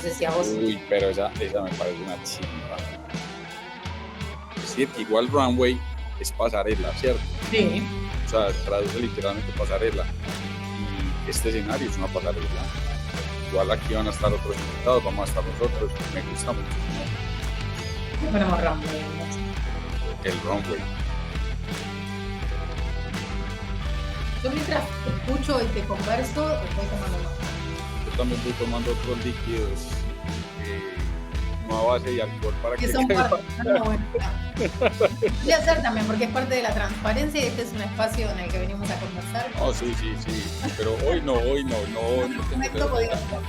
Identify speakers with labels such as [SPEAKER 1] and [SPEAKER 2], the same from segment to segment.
[SPEAKER 1] sé si a vos...
[SPEAKER 2] Uy, pero esa me parece una chimba. Es decir, que igual runway es pasarela, ¿cierto?
[SPEAKER 1] Sí.
[SPEAKER 2] O sea, traduce literalmente pasarela. Y este escenario es una pasarela. Igual aquí van a estar otros invitados, vamos a estar nosotros. Me gusta mucho.
[SPEAKER 1] ¿no? Ponemos runway.
[SPEAKER 2] El runway.
[SPEAKER 1] Yo mientras te escucho y te converso, estoy tomando nota.
[SPEAKER 2] Yo también estoy tomando otros líquidos no a base de alcohol para que
[SPEAKER 1] son parte, no, bueno, voy a hacer también porque es parte de la transparencia y este es un espacio en el que venimos a conversar.
[SPEAKER 2] Oh, sí, pero hoy no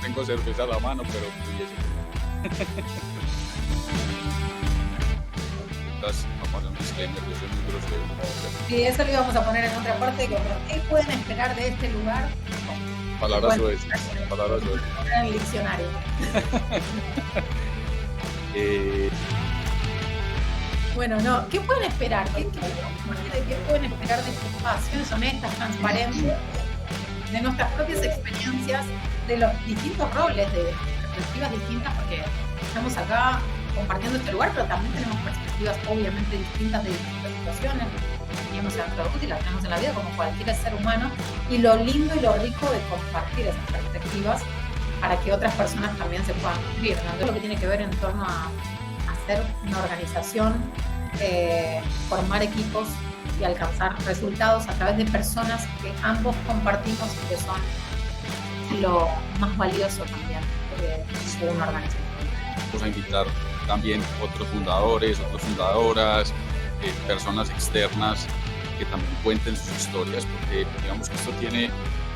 [SPEAKER 2] tengo cerveza a la mano, pero vamos a un disclaimer, yo soy muy grosero.
[SPEAKER 1] Sí, eso lo íbamos a poner en otra parte. ¿Qué pueden esperar de este lugar?
[SPEAKER 2] Palabras sueltas.
[SPEAKER 1] En el diccionario. Bueno, no, ¿qué pueden esperar? ¿Qué pueden esperar de este espacio? Honestas, transparentes, de nuestras propias experiencias, de los distintos roles, de perspectivas distintas, porque estamos acá compartiendo este lugar, pero también tenemos perspectivas obviamente distintas de distintas situaciones. Teníamos en nuestra ruta y las tenemos en la vida como cualquier ser humano, y lo lindo y lo rico de compartir esas perspectivas para que otras personas también se puedan nutrir, ¿no? Todo lo que tiene que ver en torno a hacer una organización, formar equipos y alcanzar resultados a través de personas que ambos compartimos y que son lo más valioso también de una organización.
[SPEAKER 2] Vamos a invitar también otros fundadores, otras fundadoras, personas externas que también cuenten sus historias, porque digamos que esto tiene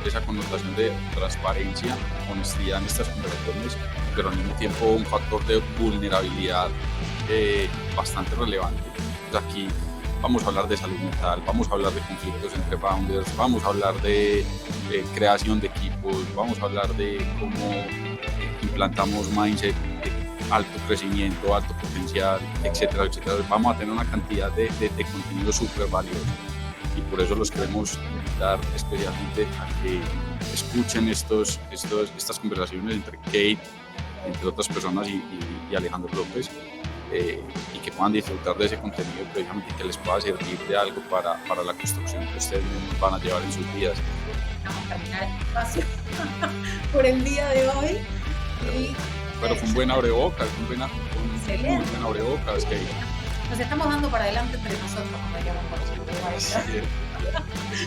[SPEAKER 2] esa connotación de transparencia, honestidad en estas conversaciones, pero al mismo tiempo un factor de vulnerabilidad bastante relevante. Pues aquí vamos a hablar de salud mental, vamos a hablar de conflictos entre founders, vamos a hablar de creación de equipos, vamos a hablar de cómo implantamos mindset de alto crecimiento, alto potencial, etcétera, etcétera. Vamos a tener una cantidad de contenido súper valioso y por eso los queremos invitar especialmente a que escuchen estas conversaciones entre Kate, entre otras personas y Alejandro López, y que puedan disfrutar de ese contenido precisamente, que les pueda servir de algo para la construcción que ustedes mismos van a llevar en sus vidas.
[SPEAKER 1] Vamos a terminar este espacio por el día de hoy.
[SPEAKER 2] Pero fue un buen abrebocas, muy buen abrebocas, Kate.
[SPEAKER 1] Nos estamos dando para adelante entre nosotros, como diríamos por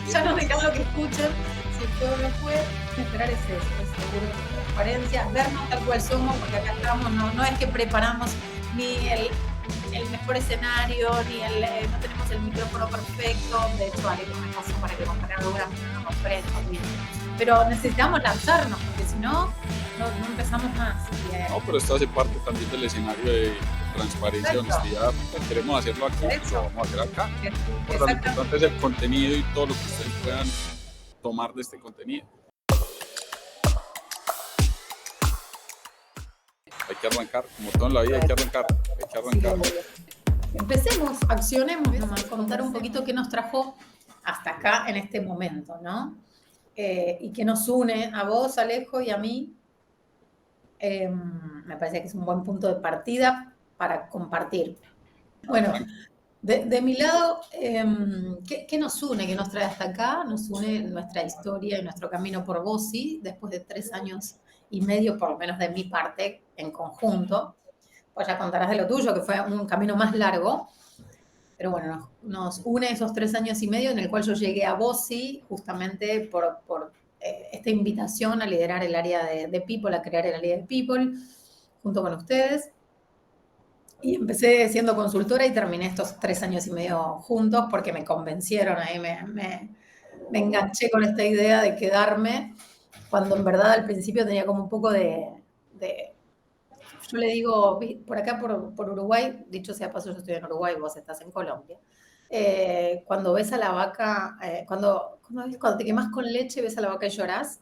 [SPEAKER 1] ya nos dejan lo que escuchen, si fue o no fue, esperar es eso, es seguro de transparencia, vernos tal cual somos, porque acá estamos, no es que preparamos ni el mejor escenario, ni no tenemos el micrófono perfecto, de hecho Alejo me pasó para que comparara una conferencia, pero necesitamos lanzarnos, porque si no empezamos más.
[SPEAKER 2] No, pero esto hace parte también del escenario de transparencia y honestidad. Queremos hacerlo aquí, lo vamos a hacer acá. Lo importante es el contenido y todo lo que ustedes puedan tomar de este contenido. Hay que arrancar, como todo en la vida, hay que arrancar.
[SPEAKER 1] Sí, empecemos, accionemos, nomás, contar un poquito qué nos trajo hasta acá en este momento, ¿no? Y qué nos une a vos, Alejo, y a mí. Me parece que es un buen punto de partida para compartir. Bueno, de mi lado, ¿qué nos une, qué nos trae hasta acá? Nos une nuestra historia y nuestro camino por Bosi, después de 3 años y medio, por lo menos de mi parte, en conjunto. Pues ya contarás de lo tuyo, que fue un camino más largo. Pero bueno, nos une esos 3 años y medio en el cual yo llegué a Bosi justamente por esta invitación a liderar el área de People, a crear el área de People, junto con ustedes. Y empecé siendo consultora y terminé estos 3 años y medio juntos porque me convencieron, ahí me enganché con esta idea de quedarme, cuando en verdad al principio tenía como un poco de yo le digo, por acá por Uruguay, dicho sea paso, yo estoy en Uruguay, vos estás en Colombia. Cuando ves a la vaca, cuando te quemás con leche, ves a la vaca y llorás,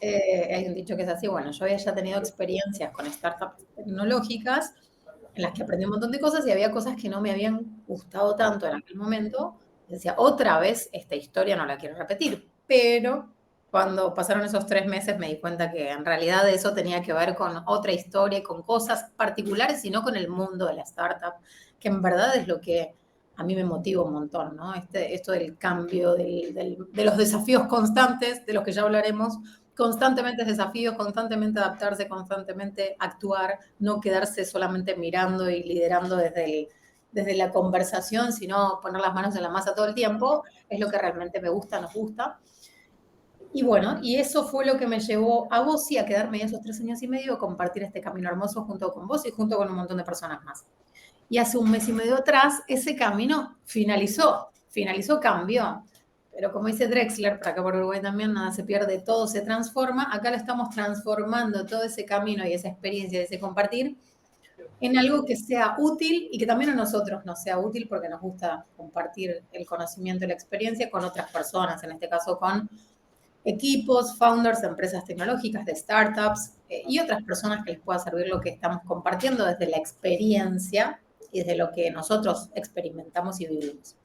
[SPEAKER 1] hay un dicho que es así. Bueno, yo había ya tenido experiencias con startups tecnológicas en las que aprendí un montón de cosas y había cosas que no me habían gustado tanto en aquel momento. Decía, otra vez esta historia no la quiero repetir, pero cuando pasaron esos 3 meses me di cuenta que en realidad eso tenía que ver con otra historia y con cosas particulares y no con el mundo de la startup, que en verdad es lo que a mí me motiva un montón, ¿no? Esto del cambio, de los desafíos constantes, de los que ya hablaremos, constantemente desafíos, constantemente adaptarse, constantemente actuar, no quedarse solamente mirando y liderando desde la conversación, sino poner las manos en la masa todo el tiempo, es lo que realmente me gusta, nos gusta. Y bueno, y eso fue lo que me llevó a vos y a quedarme esos 3 años y medio a compartir este camino hermoso junto con vos y junto con un montón de personas más. Y hace 1 mes y medio atrás, ese camino finalizó, cambió. Pero como dice Drexler, por acá por Uruguay también, nada se pierde, todo se transforma. Acá lo estamos transformando, todo ese camino y esa experiencia de ese compartir, en algo que sea útil y que también a nosotros nos sea útil porque nos gusta compartir el conocimiento y la experiencia con otras personas, en este caso con equipos, founders de empresas tecnológicas, de startups y otras personas que les pueda servir lo que estamos compartiendo desde la experiencia y desde lo que nosotros experimentamos y vivimos.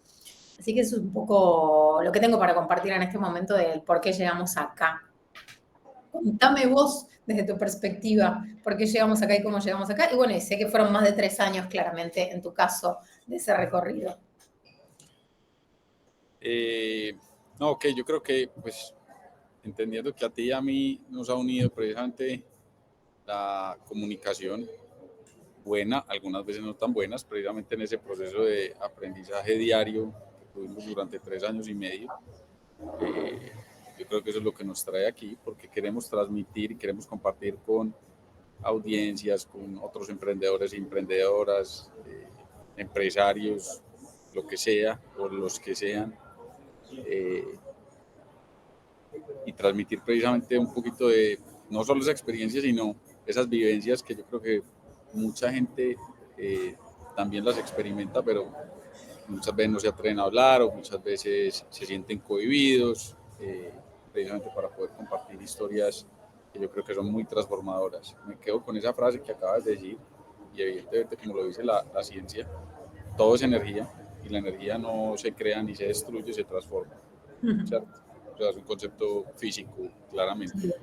[SPEAKER 1] Así que eso es un poco lo que tengo para compartir en este momento del por qué llegamos acá. Contame vos desde tu perspectiva por qué llegamos acá y cómo llegamos acá. Y bueno, y sé que fueron más de 3 años claramente en tu caso de ese recorrido.
[SPEAKER 2] No, ok, yo creo que pues entendiendo que a ti y a mí nos ha unido precisamente la comunicación buena, algunas veces no tan buenas, precisamente en ese proceso de aprendizaje diario que tuvimos durante 3 años y medio. Yo creo que eso es lo que nos trae aquí, porque queremos transmitir y queremos compartir con audiencias, con otros emprendedores e emprendedoras, empresarios, lo que sea, o los que sean, y transmitir precisamente un poquito de no solo esa experiencia, sino esas vivencias que yo creo que mucha gente también las experimenta, pero muchas veces no se atreven a hablar o muchas veces se sienten cohibidos, precisamente para poder compartir historias que yo creo que son muy transformadoras. Me quedo con esa frase que acabas de decir y evidentemente, como lo dice la ciencia, todo es energía y la energía no se crea ni se destruye, se transforma, ¿cierto? O sea, es un concepto físico, claramente.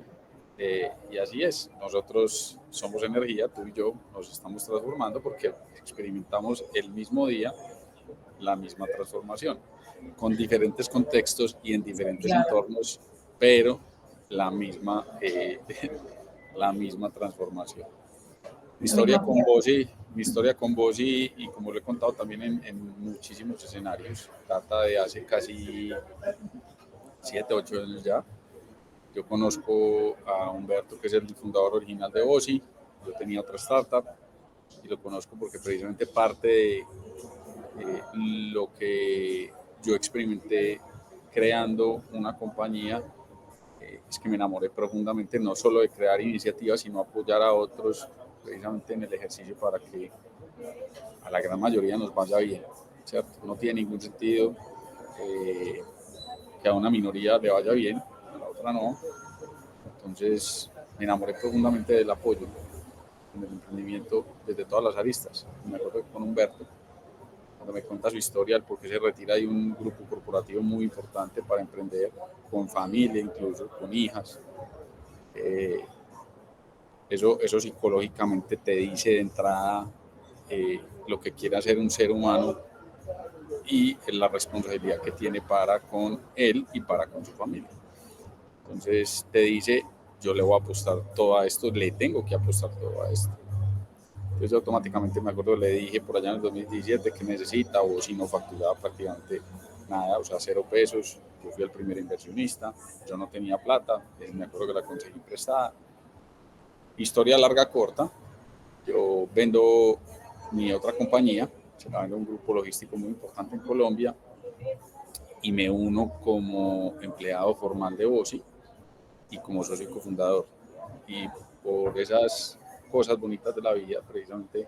[SPEAKER 2] Y así es, nosotros somos energía, tú y yo nos estamos transformando porque experimentamos el mismo día la misma transformación, con diferentes contextos y en diferentes entornos, pero la misma, la misma transformación. Mi historia con vos y como lo he contado también en muchísimos escenarios, data de hace casi 7, 8 años ya. Yo conozco a Humberto, que es el fundador original de Bosi. Yo tenía otra startup y lo conozco porque precisamente parte de lo que yo experimenté creando una compañía es que me enamoré profundamente no solo de crear iniciativas, sino apoyar a otros precisamente en el ejercicio para que a la gran mayoría nos vaya bien, ¿cierto? No tiene ningún sentido que a una minoría le vaya bien, a la otra no. Entonces me enamoré profundamente del apoyo en el emprendimiento desde todas las aristas. Me acuerdo que con Humberto, cuando me cuenta su historia, el por qué se retira de un grupo corporativo muy importante para emprender, con familia incluso, con hijas. Eso psicológicamente te dice de entrada lo que quiere hacer un ser humano y la responsabilidad que tiene para con él y para con su familia. Entonces te dice, yo le voy a apostar todo a esto, le tengo que apostar todo a esto. Entonces automáticamente me acuerdo, le dije por allá en el 2017 que necesita, o si no facturaba prácticamente nada, o sea, 0 pesos. Yo fui el primer inversionista, yo no tenía plata, me acuerdo que la conseguí prestada. Historia larga, corta, yo vendo mi otra compañía, se la vendo a un grupo logístico muy importante en Colombia, y me uno como empleado formal de Bosi y como socio cofundador. Y por esas cosas bonitas de la vida, precisamente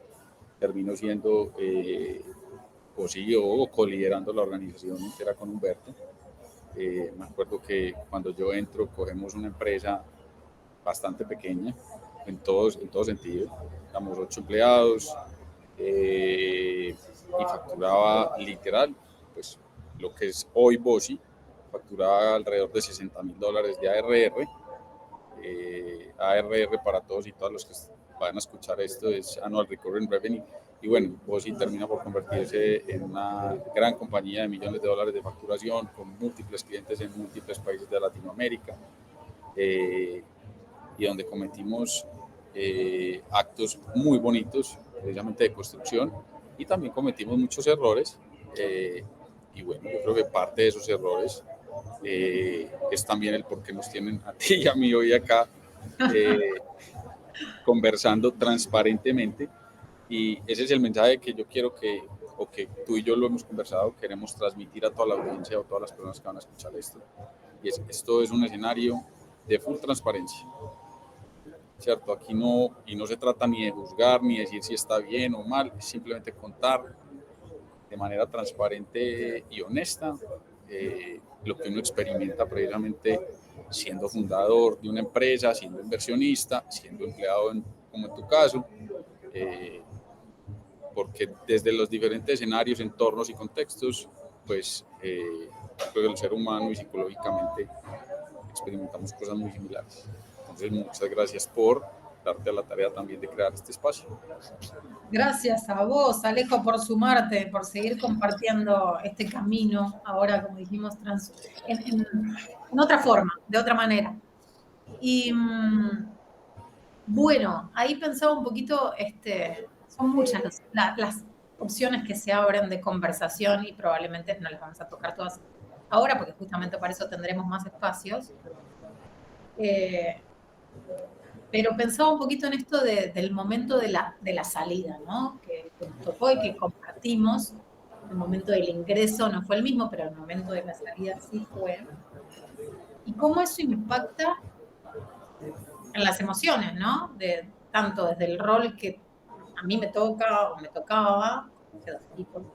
[SPEAKER 2] termino siendo CEO o co-liderando la organización entera con Humberto. Me acuerdo que cuando yo entro, cogemos una empresa bastante pequeña, en todo sentido. Éramos 8 empleados y facturaba literal, pues lo que es hoy Bosi, factura alrededor de $60,000 de ARR. ARR para todos y todas los que van a escuchar esto es Annual Recurring Revenue. Y bueno, Bosi termina por convertirse en una gran compañía de millones de dólares de facturación con múltiples clientes en múltiples países de Latinoamérica, y donde cometimos actos muy bonitos, precisamente de construcción, y también cometimos muchos errores. Y bueno, yo creo que parte de esos errores es también el por qué nos tienen a ti y a mí hoy acá conversando transparentemente, y ese es el mensaje que yo quiero que tú y yo lo hemos conversado, queremos transmitir a toda la audiencia o todas las personas que van a escuchar esto, y esto es un escenario de full transparencia, ¿cierto? Aquí no se trata ni de juzgar ni de decir si está bien o mal, es simplemente contar de manera transparente y honesta lo que uno experimenta precisamente siendo fundador de una empresa, siendo inversionista, siendo empleado, como en tu caso, porque desde los diferentes escenarios, entornos y contextos, pues creo que el ser humano y psicológicamente experimentamos cosas muy similares. Entonces, muchas gracias por darte a la tarea también de crear este espacio.
[SPEAKER 1] Gracias a vos, Alejo, por sumarte, por seguir compartiendo este camino, ahora, como dijimos, en otra forma, de otra manera. Y bueno, ahí pensaba un poquito, son muchas las opciones que se abren de conversación y probablemente no las vamos a tocar todas ahora, porque justamente para eso tendremos más espacios. Pero pensaba un poquito en esto del momento de la salida, ¿no? Que nos tocó y que compartimos. El momento del ingreso no fue el mismo, pero el momento de la salida sí fue. Y cómo eso impacta en las emociones, ¿no? Tanto desde el rol que a mí me toca o me tocaba,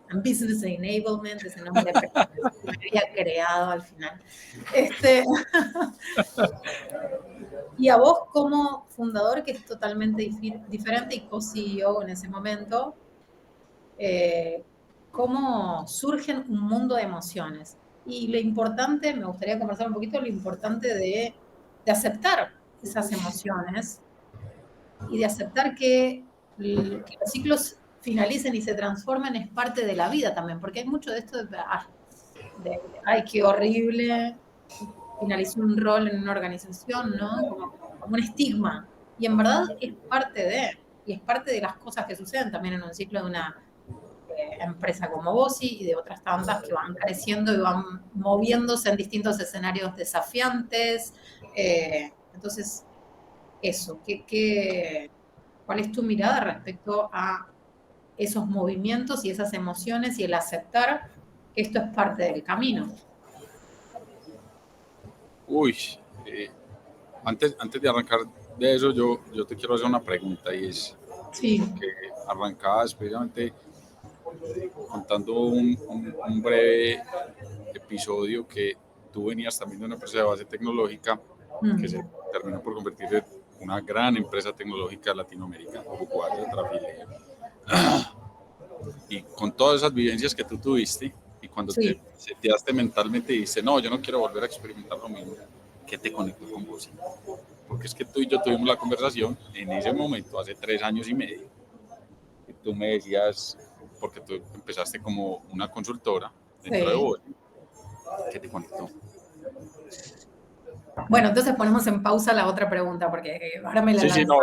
[SPEAKER 1] en Business Enablement, ese nombre que me había creado al final. Y a vos como fundador, que es totalmente diferente, y co-CEO en ese momento, cómo surgen un mundo de emociones. Y lo importante, me gustaría conversar un poquito, lo importante de aceptar esas emociones y de aceptar que los ciclos finalicen y se transformen es parte de la vida también, porque hay mucho de esto ay, qué horrible, finalizó un rol en una organización, ¿no? Como un estigma. Y en verdad es parte de las cosas que suceden también en un ciclo de una empresa como Bosi y de otras tantas que van creciendo y van moviéndose en distintos escenarios desafiantes. Entonces, eso, ¿cuál es tu mirada respecto a esos movimientos y esas emociones y el aceptar que esto es parte del camino?
[SPEAKER 2] Uy, antes de arrancar de eso, yo te quiero hacer una pregunta, y es
[SPEAKER 1] sí.
[SPEAKER 2] Que arrancabas precisamente contando un breve episodio que tú venías también de una empresa de base tecnológica que se terminó por convertir en una gran empresa tecnológica latinoamericana, uruguaya, Trafile. Y con todas esas vivencias que tú tuviste, y cuando te seteaste mentalmente y dijiste, no, yo no quiero volver a experimentar lo mismo, ¿qué te conectó con vos? Porque es que tú y yo tuvimos la conversación en ese momento, hace 3 años y medio, y tú me decías, porque tú empezaste como una consultora dentro de vos, ¿qué te conectó?
[SPEAKER 1] Bueno, entonces ponemos en pausa la otra pregunta, porque ahora me la
[SPEAKER 2] Sí, no.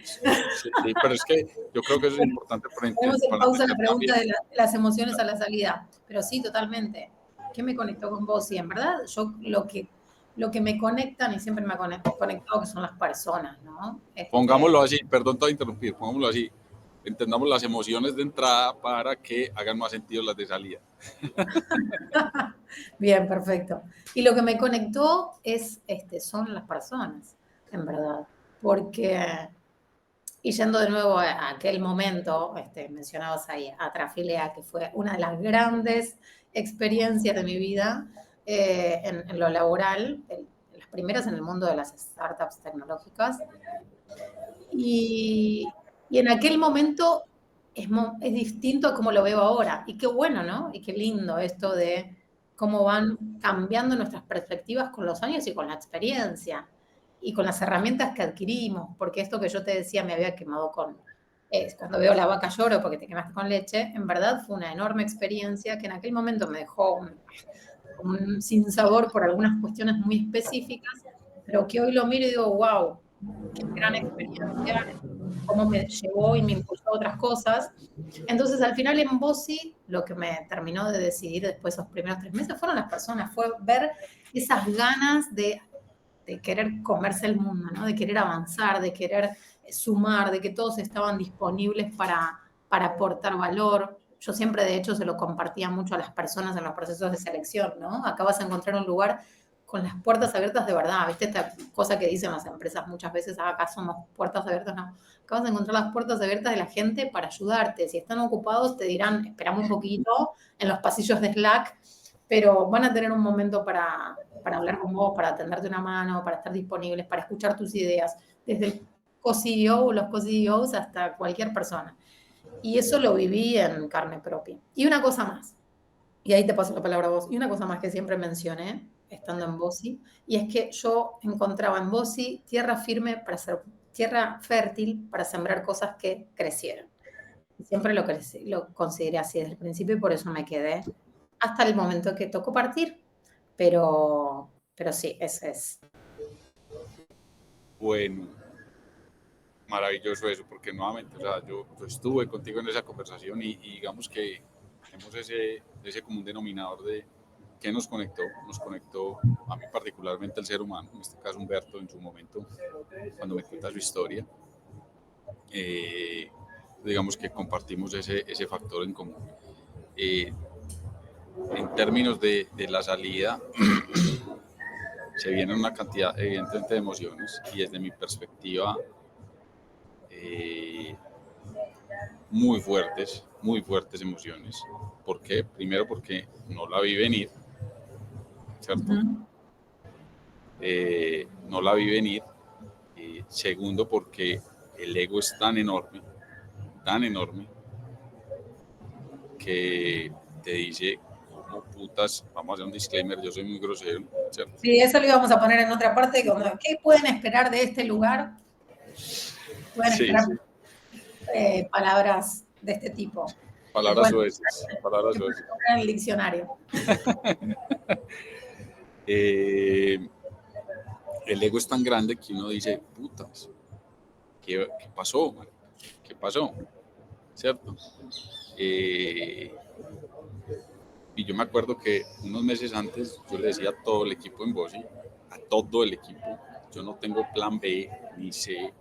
[SPEAKER 2] Sí, pero es que yo creo que eso es importante para
[SPEAKER 1] ponemos en pausa la pregunta de las emociones a la salida. Pero sí, totalmente. ¿Qué me conectó con vos? Y en verdad, yo lo que me conectan y siempre me ha conectado que son las personas, ¿no?
[SPEAKER 2] Pongámoslo así, perdón por interrumpir, pongámoslo así. Entendamos las emociones de entrada para que hagan más sentido las de salida.
[SPEAKER 1] Bien, perfecto. Y lo que me conectó son las personas, en verdad. Porque, y yendo de nuevo a aquel momento, mencionabas ahí a Trafilea, que fue una de las grandes experiencias de mi vida en lo laboral, las primeras en el mundo de las startups tecnológicas. Y en aquel momento es distinto a como lo veo ahora. Y qué bueno, ¿no? Y qué lindo esto de cómo van cambiando nuestras perspectivas con los años y con la experiencia y con las herramientas que adquirimos, porque esto que yo te decía me había quemado cuando veo la vaca lloro porque te quemaste con leche, en verdad fue una enorme experiencia que en aquel momento me dejó un sinsabor por algunas cuestiones muy específicas, pero que hoy lo miro y digo, wow, qué gran experiencia, cómo me llevó y me impulsó a otras cosas. Entonces, al final en Bossi, lo que me terminó de decidir después de esos primeros 3 meses fueron las personas, fue ver esas ganas de querer comerse el mundo, ¿no? De querer avanzar, de querer sumar, de que todos estaban disponibles para aportar valor. Yo siempre, de hecho, se lo compartía mucho a las personas en los procesos de selección, ¿no? Acá vas a encontrar un lugar con las puertas abiertas de verdad, ¿viste? Esta cosa que dicen las empresas muchas veces, acá somos puertas abiertas, no. Acá vas a encontrar las puertas abiertas de la gente para ayudarte. Si están ocupados, te dirán, esperame un poquito en los pasillos de Slack, pero van a tener un momento para hablar con vos, para tenderte una mano, para estar disponibles, para escuchar tus ideas, desde el co-CEO o los co-CEOs hasta cualquier persona. Y eso lo viví en carne propia. Y una cosa más, y ahí te paso la palabra a vos, y una cosa más que siempre mencioné, estando en Bossi, y es que yo encontraba en Bossi tierra firme para hacer, tierra fértil para sembrar cosas que crecieran. Y siempre lo consideré así desde el principio y por eso me quedé hasta el momento que tocó partir. Pero sí, ese es.
[SPEAKER 2] Bueno, maravilloso eso, porque nuevamente, o sea, yo estuve contigo en esa conversación y digamos que tenemos ese común denominador de qué nos conectó a mí particularmente el ser humano, en este caso Humberto en su momento, cuando me cuenta su historia, digamos que compartimos ese factor en común. En términos de la salida, se viene una cantidad evidentemente de emociones y desde mi perspectiva muy fuertes emociones. ¿Por qué? Primero porque no la vi venir, ¿cierto? No la vi venir. Segundo porque el ego es tan enorme, que te dice, ¿cómo putas? Vamos a hacer un disclaimer, yo soy muy grosero, ¿cierto?
[SPEAKER 1] Sí, eso lo íbamos a poner en otra parte. ¿Qué pueden esperar de este lugar? Pueden esperar palabras de este tipo.
[SPEAKER 2] Palabras sueces.
[SPEAKER 1] En el diccionario.
[SPEAKER 2] El ego es tan grande que uno dice, putas, ¿qué pasó, man? ¿Qué pasó? ¿Cierto? Y yo me acuerdo que unos meses antes yo le decía a todo el equipo en Bossi, a todo el equipo, yo no tengo plan B ni C.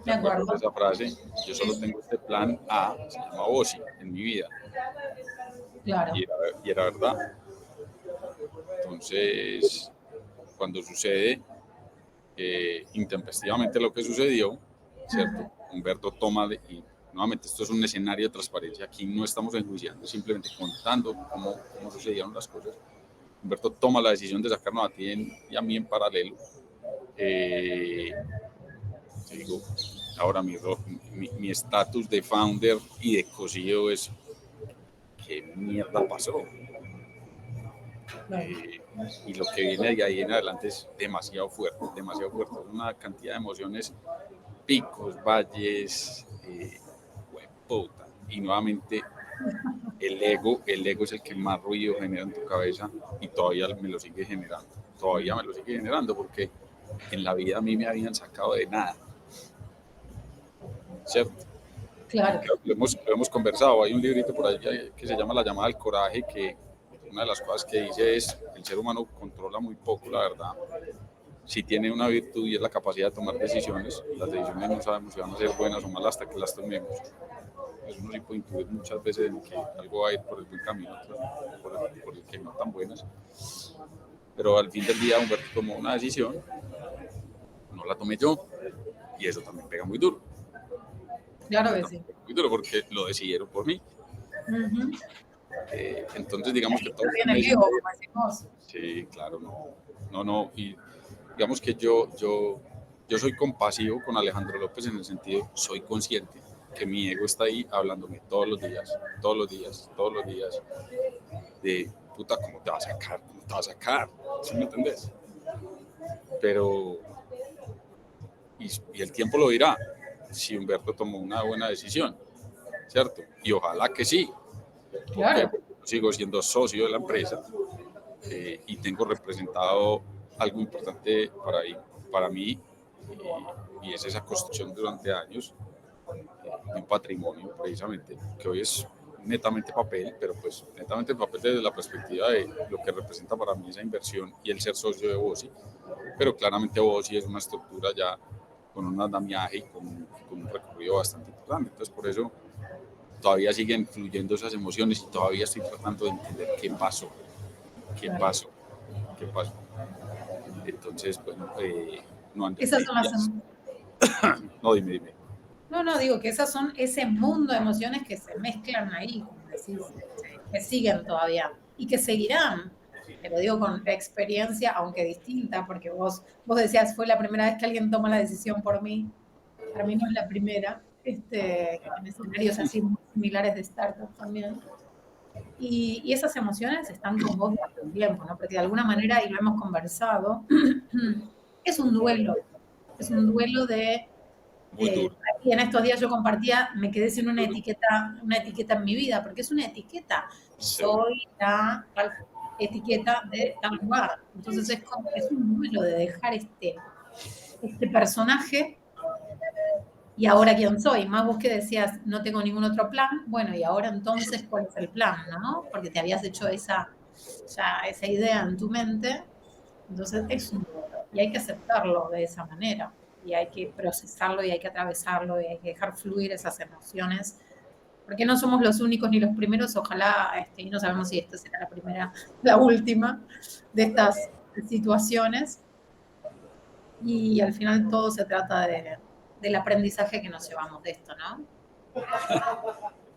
[SPEAKER 2] ¿Te acuerdas de esa frase? Yo solo tengo este plan A, se llama Bossi, en mi vida.
[SPEAKER 1] Claro.
[SPEAKER 2] Y era verdad. Entonces, cuando sucede intempestivamente lo que sucedió, ¿cierto? Humberto toma, y nuevamente esto es un escenario de transparencia, aquí no estamos enjuiciando, simplemente contando cómo sucedieron las cosas. Humberto toma la decisión de sacarnos a ti y a mí en paralelo. Digo, ahora mi estatus de founder y de co-CEO es, ¿qué mierda pasó? Y lo que viene de ahí en adelante es demasiado fuerte, una cantidad de emociones, picos, valles, puta. Y nuevamente el ego es el que más ruido genera en tu cabeza y todavía me lo sigue generando, porque en la vida a mí me habían sacado de nada, ¿cierto?
[SPEAKER 1] Claro.
[SPEAKER 2] Lo hemos conversado, hay un librito por ahí que se llama La llamada al coraje, que una de las cosas que dice es, el ser humano controla muy poco, la verdad. Sí tiene una virtud y es la capacidad de tomar decisiones. Las decisiones no sabemos si van a ser buenas o malas hasta que las tomemos. Pues uno sí puede intuir muchas veces en que algo va a ir por el buen camino, por el que no tan buenas. Pero al fin del día Humberto tomó una decisión, no la tomé yo, y eso también pega muy duro.
[SPEAKER 1] Claro que sí.
[SPEAKER 2] Muy duro porque lo decidieron por mí. Entonces digamos que todo
[SPEAKER 1] viene vivo, como decimos.
[SPEAKER 2] Sí, claro, no, y digamos que yo soy compasivo con Alejandro López en el sentido, soy consciente que mi ego está ahí hablándome todos los días, de puta, ¿cómo te vas a sacar? ¿Cómo te vas a sacar? ¿Sí me entendés? Pero, y el tiempo lo dirá, si Humberto tomó una buena decisión, ¿cierto? Y ojalá que sí, porque
[SPEAKER 1] Claro.
[SPEAKER 2] sigo siendo socio de la empresa y tengo representado algo importante para mí y es esa construcción durante años de un patrimonio precisamente, que hoy es netamente papel, pero pues netamente papel desde la perspectiva de lo que representa para mí esa inversión y el ser socio de Bosi, pero claramente Bosi es una estructura ya con un andamiaje y con un recorrido bastante importante, entonces por eso todavía siguen fluyendo esas emociones y todavía estoy tratando de entender qué pasó, qué pasó, qué pasó. Entonces, bueno, no Andrés,
[SPEAKER 1] Esas son las...
[SPEAKER 2] no, dime.
[SPEAKER 1] No, digo que esas son ese mundo de emociones que se mezclan ahí, como decís, que siguen todavía y que seguirán. Te lo digo con experiencia, aunque distinta, porque vos decías, fue la primera vez que alguien toma la decisión por mí. Para mí no es la primera, en escenarios así muy similares de startup también. Y esas emociones están con vos durante un tiempo, ¿no? Porque de alguna manera, y lo hemos conversado, es un duelo de...
[SPEAKER 2] Muy duro.
[SPEAKER 1] y en estos días yo compartía, me quedé sin una etiqueta en mi vida, porque es una etiqueta.
[SPEAKER 2] Sí.
[SPEAKER 1] Soy la tal etiqueta de tal lugar. Entonces es un duelo de dejar este personaje y ahora quién soy. Más vos que decías, no tengo ningún otro plan. Bueno, y ahora entonces, ¿cuál es el plan? ¿No? Porque te habías hecho esa idea en tu mente. Entonces es un duelo y hay que aceptarlo de esa manera y hay que procesarlo y hay que atravesarlo y hay que dejar fluir esas emociones porque no somos los únicos ni los primeros, ojalá, y no sabemos si esta será la primera, la última de estas situaciones y al final todo se trata del aprendizaje que nos llevamos de esto, ¿no?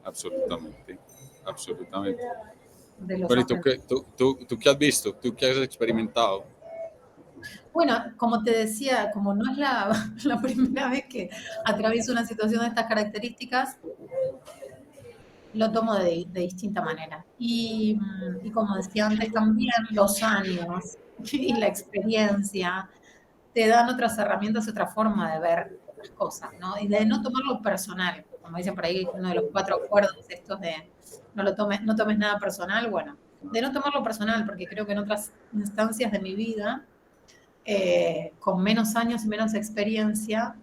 [SPEAKER 2] Absolutamente.
[SPEAKER 1] De los
[SPEAKER 2] Bueno, ¿y tú qué has visto? ¿Tú qué has experimentado?
[SPEAKER 1] Bueno, como te decía, como no es la primera vez que atravieso una situación de estas características, lo tomo de distinta manera. Y como decía antes también, los años y la experiencia te dan otras herramientas, otra forma de ver las cosas, ¿no? Y de no tomarlo personal, como dicen por ahí, uno de los 4 acuerdos estos de no tomes nada personal, bueno, de no tomarlo personal, porque creo que en otras instancias de mi vida, con menos años y menos experiencia,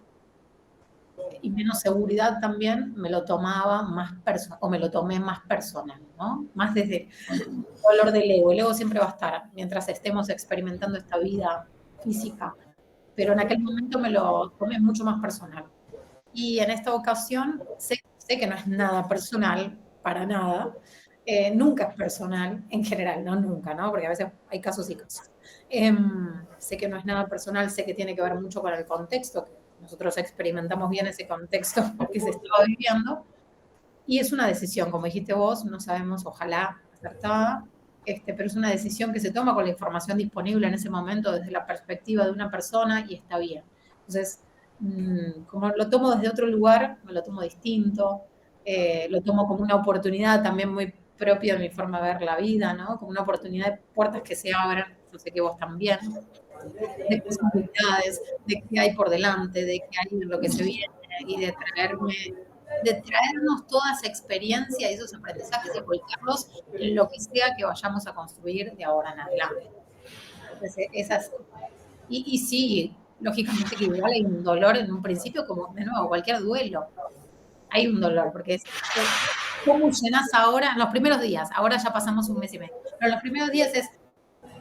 [SPEAKER 1] y menos seguridad también, me lo tomaba más personal, o me lo tomé más personal, ¿no? Más desde el dolor del ego. El ego siempre va a estar mientras estemos experimentando esta vida física, pero en aquel momento me lo tomé mucho más personal. Y en esta ocasión sé que no es nada personal, para nada. Nunca es personal, en general, no nunca, ¿no? Porque a veces hay casos y casos. Sé que no es nada personal, sé que tiene que ver mucho con el contexto, que nosotros experimentamos bien ese contexto que se estaba viviendo, y es una decisión, como dijiste vos, no sabemos, ojalá acertada, pero es una decisión que se toma con la información disponible en ese momento desde la perspectiva de una persona y está bien. Entonces, como lo tomo desde otro lugar, me lo tomo distinto, lo tomo como una oportunidad también muy propia de mi forma de ver la vida, ¿no? Como una oportunidad de puertas que se abran, yo sé que vos también, de posibilidades, de qué hay por delante, de qué hay en lo que se viene y de traernos toda esa experiencia y esos aprendizajes y volcarlos en lo que sea que vayamos a construir de ahora en adelante. Entonces, y sí, lógicamente que igual hay un dolor en un principio, como de nuevo, cualquier duelo. Hay un dolor, porque ¿cómo llenas ahora? En los primeros días, ahora ya pasamos un mes y medio, pero en los primeros días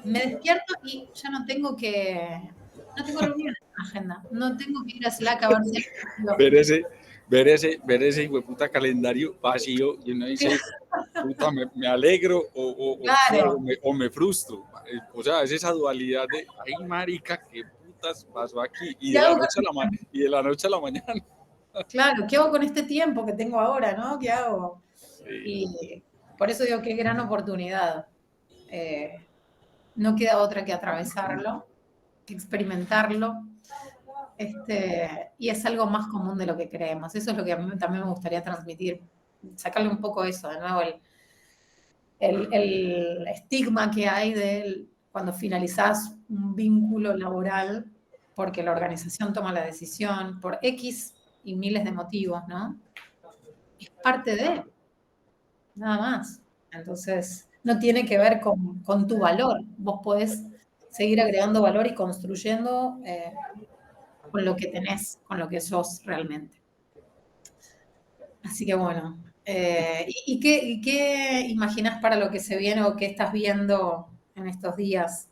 [SPEAKER 1] me despierto y ya no tengo reuniones en la agenda, no tengo que ir a Slack a ver si hay...
[SPEAKER 2] Ver ese hijueputa calendario vacío y uno dice, puta, me alegro
[SPEAKER 1] Claro.
[SPEAKER 2] o me frustro. O sea, es esa dualidad de, ay, marica, qué putas pasó aquí. Y de la noche a la mañana.
[SPEAKER 1] Claro, ¿qué hago con este tiempo que tengo ahora, no? ¿Qué hago?
[SPEAKER 2] Sí.
[SPEAKER 1] Y por eso digo, qué gran oportunidad. No queda otra que atravesarlo, que experimentarlo. Y es algo más común de lo que creemos. Eso es lo que a mí también me gustaría transmitir. Sacarle un poco eso, de nuevo, el estigma que hay de cuando finalizás un vínculo laboral porque la organización toma la decisión por X y miles de motivos, ¿no? Es parte de, nada más. Entonces, no tiene que ver con tu valor. Vos podés seguir agregando valor y construyendo con lo que tenés, con lo que sos realmente. Así que bueno. ¿Y qué imaginás para lo que se viene o qué estás viendo en estos días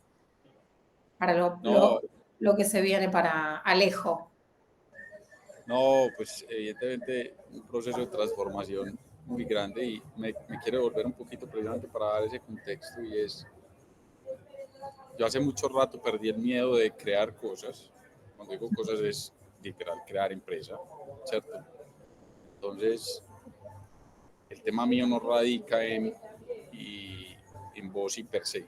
[SPEAKER 1] para
[SPEAKER 2] No,
[SPEAKER 1] lo que se viene para Alejo?
[SPEAKER 2] no, pues evidentemente un proceso de transformación muy grande y me quiero volver un poquito precisamente para dar ese contexto y es, yo hace mucho rato perdí el miedo de crear cosas. Cuando digo cosas es literal crear empresa, ¿cierto? Entonces, el tema mío no radica en vos y per se,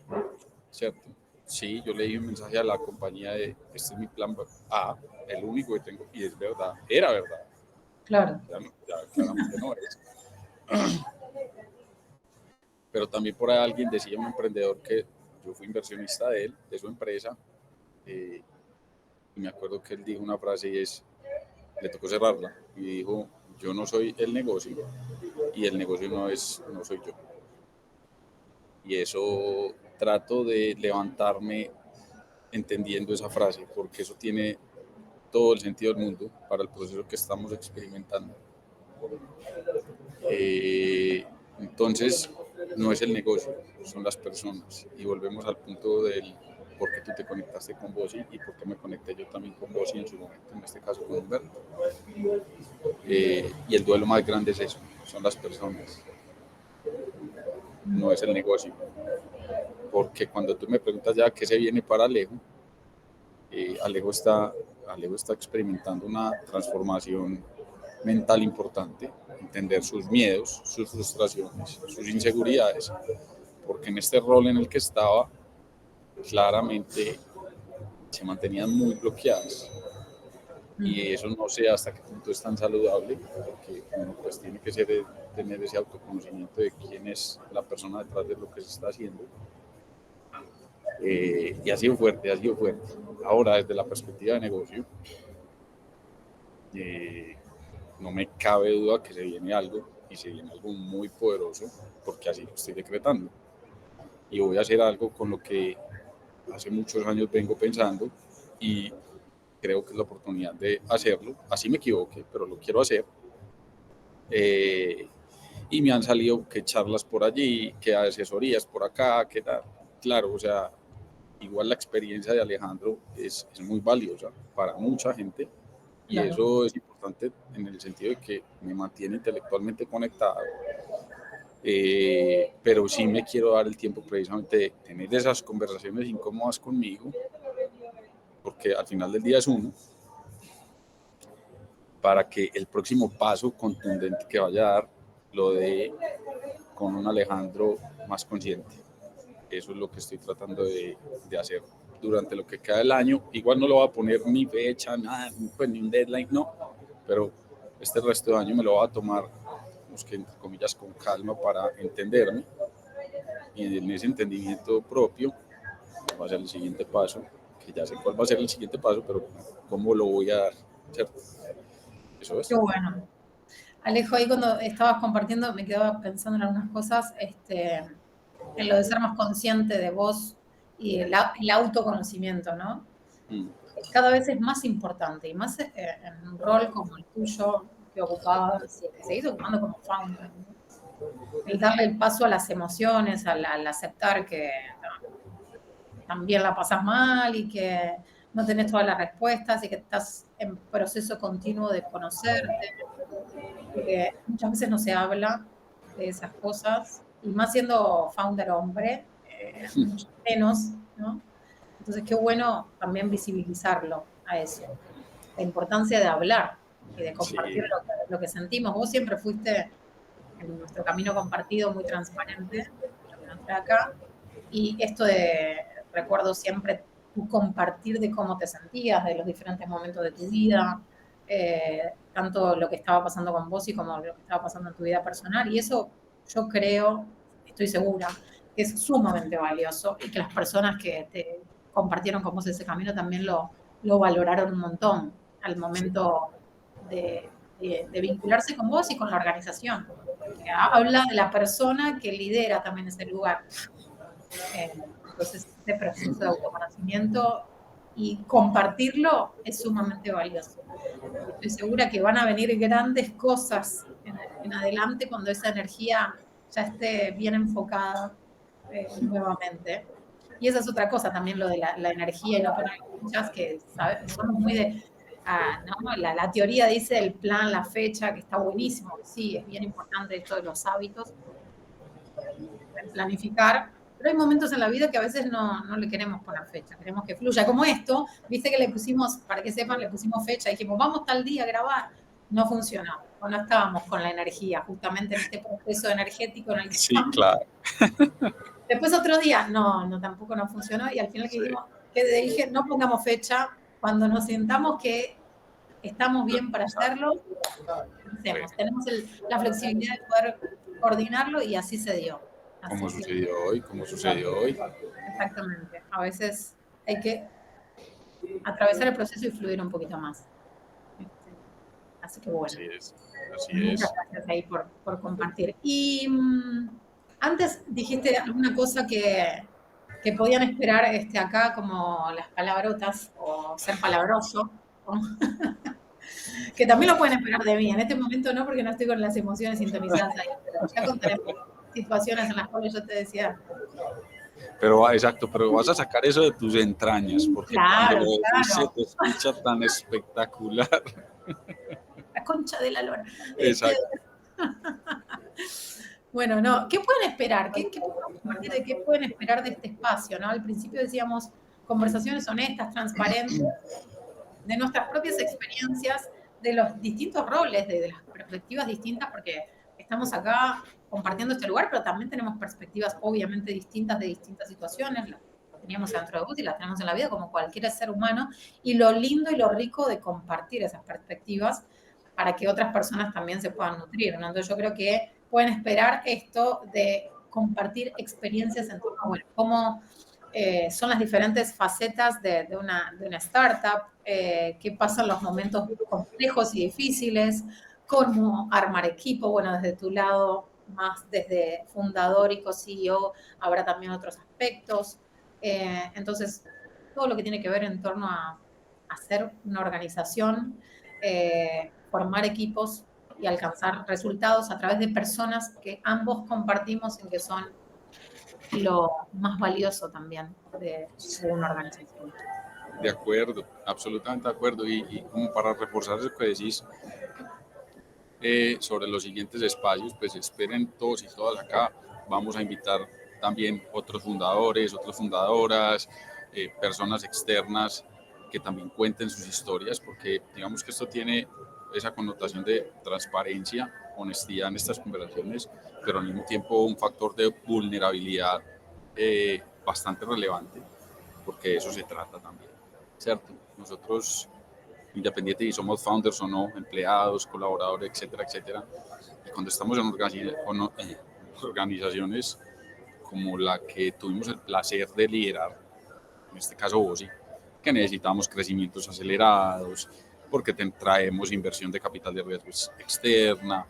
[SPEAKER 2] ¿cierto? Sí, yo le di un mensaje a la compañía de, este es mi plan A, el único que tengo, y es verdad, era verdad,
[SPEAKER 1] Claro.
[SPEAKER 2] ya claramente no es. Pero también por ahí alguien decía, un emprendedor, que yo fui inversionista de él, de su empresa, y me acuerdo que él dijo una frase y es, le tocó cerrarla, y dijo, yo no soy el negocio, y el negocio no soy yo. Y eso trato de levantarme entendiendo esa frase, porque eso tiene todo el sentido del mundo para el proceso que estamos experimentando. Entonces, no es el negocio, son las personas. Y volvemos al punto del por qué tú te conectaste con vos y por qué me conecté yo también con vos y en su momento, en este caso con Humberto. Y el duelo más grande es eso, son las personas, no es el negocio. Porque cuando tú me preguntas ya qué se viene para Alejo, Alejo está experimentando una transformación mental importante, entender sus miedos, sus frustraciones, sus inseguridades, porque en este rol en el que estaba, claramente se mantenían muy bloqueadas. Y eso no sé hasta qué punto es tan saludable, porque uno pues tiene que tener ese autoconocimiento de quién es la persona detrás de lo que se está haciendo. Y ha sido fuerte, ha sido fuerte. Ahora, desde la perspectiva de negocio, no me cabe duda que se viene algo y se viene algo muy poderoso, porque así lo estoy decretando. Y voy a hacer algo con lo que hace muchos años vengo pensando y creo que es la oportunidad de hacerlo. Así me equivoqué, pero lo quiero hacer. Y me han salido que charlas por allí, que asesorías por acá, que tal. Claro, o sea, igual la experiencia de Alejandro es muy valiosa para mucha gente y
[SPEAKER 1] Claro.
[SPEAKER 2] eso es importante en el sentido de que me mantiene intelectualmente conectado, pero sí me quiero dar el tiempo precisamente de tener esas conversaciones incómodas conmigo, porque al final del día es uno, para que el próximo paso contundente que vaya a dar lo dé con un Alejandro más consciente. Eso es lo que estoy tratando de hacer durante lo que queda del año. Igual no lo voy a poner ni fecha, nada, pues ni un deadline, no, pero este resto de año me lo voy a tomar, pues que entre comillas, con calma para entenderme, y en ese entendimiento propio va a ser el siguiente paso, que ya sé cuál va a ser el siguiente paso, pero cómo lo voy a dar, ¿cierto? Eso
[SPEAKER 1] Qué
[SPEAKER 2] es.
[SPEAKER 1] bueno. Alejo, ahí cuando estabas compartiendo me quedaba pensando en algunas cosas, en lo de ser más consciente de vos y el autoconocimiento, ¿no?
[SPEAKER 2] Mm.
[SPEAKER 1] Cada vez es más importante y más en un rol como el tuyo que ocupabas y que seguís ocupando como founder, ¿no? El darle el paso a las emociones, al aceptar que también la pasas mal y que no tenés todas las respuestas y que estás en proceso continuo de conocerte, porque muchas veces no se habla de esas cosas, y más siendo founder hombre, mucho menos, ¿no? Entonces, qué bueno también visibilizarlo a eso, la importancia de hablar y de compartir
[SPEAKER 2] Sí,
[SPEAKER 1] lo que sentimos. Vos siempre fuiste en nuestro camino compartido muy transparente, yo cuando entré acá, y esto de, recuerdo siempre tu compartir de cómo te sentías, de los diferentes momentos de tu vida, tanto lo que estaba pasando con vos y como lo que estaba pasando en tu vida personal. Y eso yo creo, estoy estoy segura, que es sumamente valioso y que las personas que te compartieron con vos ese camino también lo valoraron un montón al momento de vincularse con vos y con la organización. Que habla de la persona que lidera también ese lugar. Entonces, este proceso de autoconocimiento y compartirlo es sumamente valioso. Estoy segura que van a venir grandes cosas en adelante cuando esa energía ya esté bien enfocada nuevamente. Y esa es otra cosa también, lo de la energía y no poner fechas, que somos muy de, ¿no? La teoría dice el plan, la fecha, que está buenísimo, sí, es bien importante esto de los hábitos, planificar, pero hay momentos en la vida que a veces no le queremos poner fecha, queremos que fluya, como esto, viste que le pusimos, para que sepan, le pusimos fecha, dijimos, vamos tal día a grabar, no funcionó, o no estábamos con la energía, justamente en este proceso energético en el que
[SPEAKER 2] Sí,
[SPEAKER 1] estamos.
[SPEAKER 2] claro.
[SPEAKER 1] Después otro día, tampoco no funcionó, y al final que dijimos, que dije, no pongamos fecha, cuando nos sintamos que estamos bien para hacerlo, hacemos, tenemos la flexibilidad de poder coordinarlo y así se dio.
[SPEAKER 2] Como
[SPEAKER 1] Así que,
[SPEAKER 2] sucedió hoy.
[SPEAKER 1] exactamente. A veces hay que atravesar el proceso y fluir un poquito más. Así que bueno.
[SPEAKER 2] Así es.
[SPEAKER 1] Muchas gracias ahí por compartir. Y antes dijiste alguna cosa que podían esperar acá, como las palabrotas o ser palabroso, ¿no? Que también lo pueden esperar de mí. En este momento no, porque no estoy con las emociones sintonizadas ahí, pero ya contaremos situaciones en las cuales yo te decía.
[SPEAKER 2] Pero exacto, pero vas a sacar eso de tus entrañas, porque
[SPEAKER 1] Claro,
[SPEAKER 2] cuando lo decís
[SPEAKER 1] claro.
[SPEAKER 2] se te escucha tan espectacular.
[SPEAKER 1] La concha de la lora.
[SPEAKER 2] Exacto.
[SPEAKER 1] Bueno, no, ¿qué pueden esperar? ¿Qué podemos compartir de qué pueden esperar de este espacio? ¿No? Al principio decíamos conversaciones honestas, transparentes, de nuestras propias experiencias, de los distintos roles, de las perspectivas distintas, porque estamos acá compartiendo este lugar, pero también tenemos perspectivas obviamente distintas de distintas situaciones, las teníamos dentro de vos y las tenemos en la vida como cualquier ser humano, y lo lindo y lo rico de compartir esas perspectivas para que otras personas también se puedan nutrir, ¿no? Entonces yo creo que pueden esperar esto de compartir experiencias en torno a, bueno, cómo son las diferentes facetas de una startup, qué pasan los momentos complejos y difíciles, cómo armar equipo, bueno, desde tu lado, más desde fundador y co-CEO, habrá también otros aspectos. Entonces, todo lo que tiene que ver en torno a hacer una organización, formar equipos y alcanzar resultados a través de personas que ambos compartimos en que son lo más valioso también de una organización.
[SPEAKER 2] De acuerdo, absolutamente de acuerdo. Y como para reforzar eso que decís sobre los siguientes espacios, pues esperen todos y todas acá. Vamos a invitar también otros fundadores, otras fundadoras, personas externas que también cuenten sus historias, porque digamos que esto tiene esa connotación de transparencia, honestidad en estas conversaciones, pero al mismo tiempo un factor de vulnerabilidad bastante relevante, porque de eso se trata también, ¿cierto? Nosotros, independiente si somos founders o no, empleados, colaboradores, etcétera, etcétera, y cuando estamos en organizaciones como la que tuvimos el placer de liderar, en este caso Bosi, que necesitamos crecimientos acelerados, porque traemos inversión de capital de riesgo externa,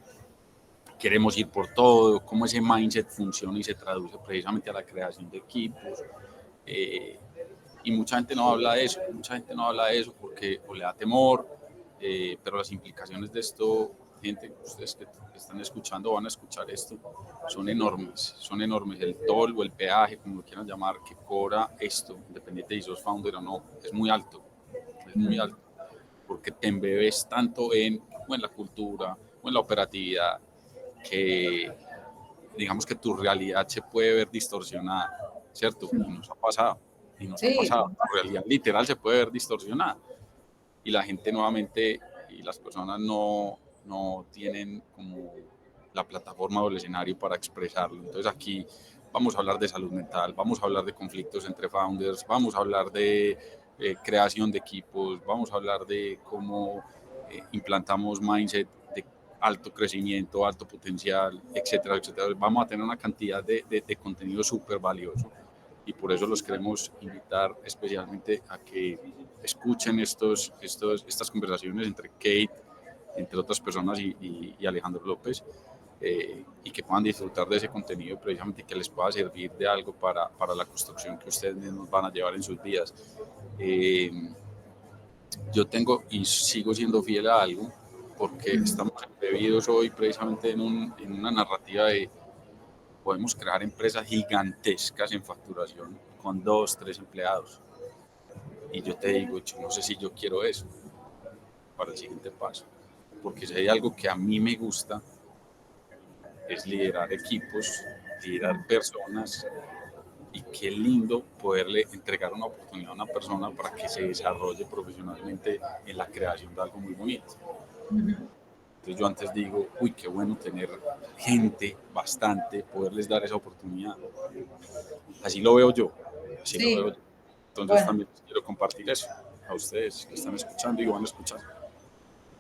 [SPEAKER 2] queremos ir por todo, cómo ese mindset funciona y se traduce precisamente a la creación de equipos. Y mucha gente no habla de eso, porque o le da temor, pero las implicaciones de esto, gente, ustedes que están escuchando o van a escuchar esto, son enormes, el toll o el peaje, como lo quieran llamar, que cobra esto, independiente de si sos founder o no, es muy alto, porque te embebes tanto en la cultura o en la operatividad, que digamos que tu realidad se puede ver distorsionada, ¿cierto? Nos ha pasado. La realidad literal se puede ver distorsionada y la gente nuevamente y las personas no tienen como la plataforma o el escenario para expresarlo. Entonces aquí vamos a hablar de salud mental, vamos a hablar de conflictos entre founders, vamos a hablar de creación de equipos, vamos a hablar de cómo implantamos mindset de alto crecimiento, alto potencial, etcétera, etcétera. Vamos a tener una cantidad de contenido súper valioso y por eso los queremos invitar especialmente a que escuchen estas conversaciones entre Kate, entre otras personas, y Alejandro López, y que puedan disfrutar de ese contenido, precisamente que les pueda servir de algo para la construcción que ustedes mismos van a llevar en sus vidas. Yo tengo y sigo siendo fiel a algo, porque estamos embebidos hoy precisamente en una narrativa de podemos crear empresas gigantescas en facturación con 2, 3 empleados. Y yo te digo, yo no sé si yo quiero eso para el siguiente paso, porque si hay algo que a mí me gusta es liderar equipos, liderar personas, y qué lindo poderle entregar una oportunidad a una persona para que se desarrolle profesionalmente en la creación de algo muy bonito. Entonces yo antes digo, uy, qué bueno tener gente, bastante, poderles dar esa oportunidad. Así lo veo yo, así
[SPEAKER 1] Sí.
[SPEAKER 2] lo veo yo. Entonces también quiero compartir eso a ustedes que están escuchando y van a escuchar.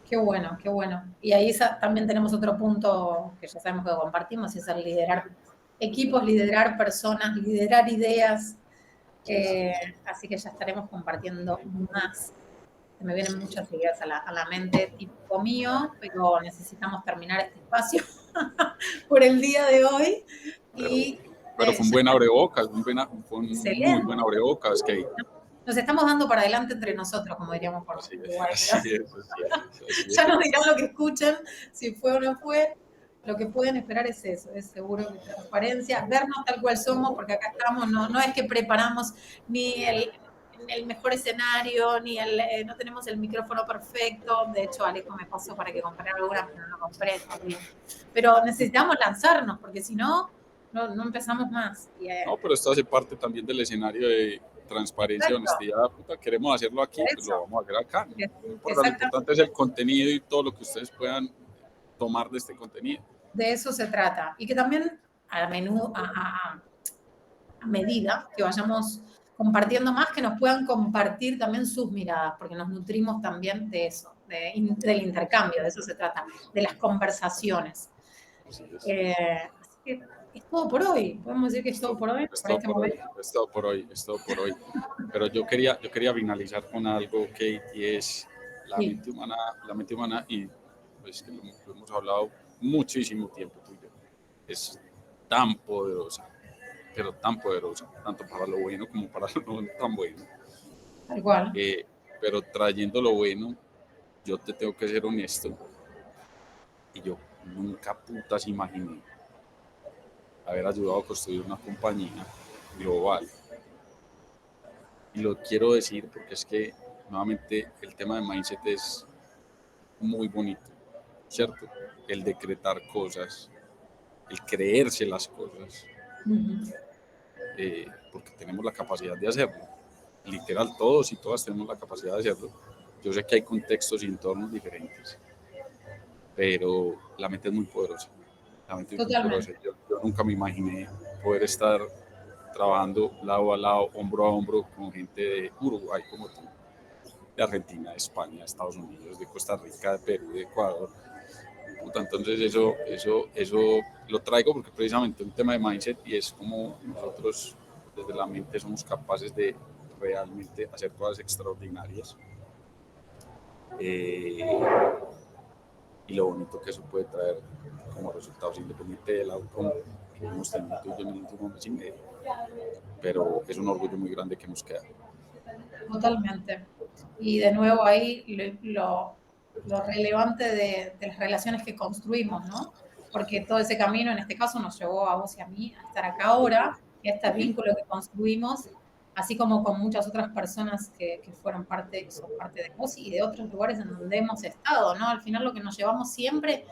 [SPEAKER 1] Qué bueno, qué bueno. Y ahí también tenemos otro punto que ya sabemos que compartimos, y es el liderar equipos, liderar personas, liderar ideas. Así que ya estaremos compartiendo más. Se me vienen muchas ideas a la mente, tipo mío, pero necesitamos terminar este espacio por el día de hoy.
[SPEAKER 2] Pero fue un buen abrebocas, fue un muy buen abrebocas, Kate.
[SPEAKER 1] Nos estamos dando para adelante entre nosotros, como diríamos por Uruguay.
[SPEAKER 2] Así es.
[SPEAKER 1] Ya nos dirán lo que escuchen, si fue o no fue. Lo que pueden esperar es eso, es seguro que transparencia, vernos tal cual somos, porque acá estamos, no es que preparamos ni el mejor escenario, ni no tenemos el micrófono perfecto. De hecho, Alejo me pasó para que comprara alguna, pero no lo compré también. Pero necesitamos lanzarnos, porque si no empezamos más.
[SPEAKER 2] No, pero esto hace parte también del escenario de transparencia, honestidad. Puta, queremos hacerlo aquí, pues lo vamos a hacer acá. Lo importante es el contenido y todo lo que ustedes puedan tomar de este contenido.
[SPEAKER 1] De eso se trata. Y que también a medida que vayamos compartiendo más, que nos puedan compartir también sus miradas, porque nos nutrimos también de eso, del intercambio, de eso se trata, de las conversaciones. Así que es todo por hoy, podemos decir que es todo por hoy.
[SPEAKER 2] Es todo por hoy. Pero yo quería finalizar con algo, Kate, y es la mente humana, y pues que lo hemos hablado muchísimo tiempo tú y yo. Es tan poderosa, pero tan poderosa, tanto para lo bueno como para lo no tan bueno.
[SPEAKER 1] Tal cual.
[SPEAKER 2] Pero trayendo lo bueno, yo te tengo que ser honesto, y yo nunca putas imaginé haber ayudado a construir una compañía global. Y lo quiero decir porque es que, nuevamente, el tema de mindset es muy bonito, ¿cierto? El decretar cosas, el creerse las cosas, porque tenemos la capacidad de hacerlo. Literal, todos y todas tenemos la capacidad de hacerlo. Yo sé que hay contextos y entornos diferentes, pero la mente es muy poderosa. La mente es muy poderosa. Yo nunca me imaginé poder estar trabajando lado a lado, hombro a hombro, con gente de Uruguay como tú, de Argentina, de España, de Estados Unidos, de Costa Rica, de Perú, de Ecuador. Entonces eso lo traigo porque precisamente es un tema de mindset, y es como nosotros desde la mente somos capaces de realmente hacer cosas extraordinarias. Y lo bonito que eso puede traer como resultados, independiente del outcome que hemos tenido tú y yo en el último mes y medio. Pero es un orgullo muy grande que nos queda.
[SPEAKER 1] Totalmente. Y de nuevo ahí lo relevante de las relaciones que construimos, ¿no? Porque todo ese camino, en este caso, nos llevó a vos y a mí a estar acá ahora, y a este vínculo que construimos, así como con muchas otras personas que son parte de vos y de otros lugares en donde hemos estado, ¿no? Al final lo que nos llevamos siempre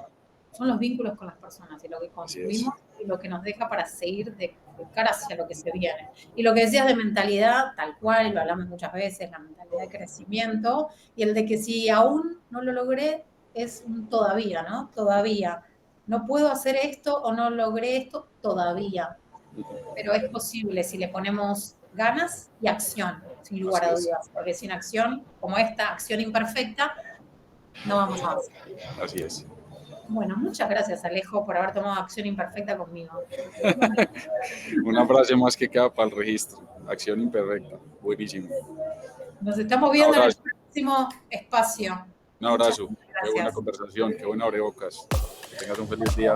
[SPEAKER 1] son los vínculos con las personas, y lo que construimos y lo que nos deja para seguir de cara hacia lo que se viene. Y lo que decías de mentalidad, tal cual, lo hablamos muchas veces, la mentalidad de crecimiento, y el de que si aún no lo logré, es un todavía, ¿no? Todavía. No puedo hacer esto o no logré esto todavía. Pero es posible si le ponemos ganas y acción, sin lugar a dudas. Porque sin acción, como esta acción imperfecta, no vamos a avanzar.
[SPEAKER 2] Así es.
[SPEAKER 1] Bueno, muchas gracias, Alejo, por haber tomado acción imperfecta conmigo.
[SPEAKER 2] Una frase más que queda para el registro. Acción imperfecta. Buenísimo.
[SPEAKER 1] Nos estamos
[SPEAKER 2] Un
[SPEAKER 1] viendo en el
[SPEAKER 2] abrazo.
[SPEAKER 1] próximo espacio.
[SPEAKER 2] Un abrazo. Qué buena
[SPEAKER 1] Gracias.
[SPEAKER 2] conversación. Qué buena abrebocas. Que tengas un feliz día.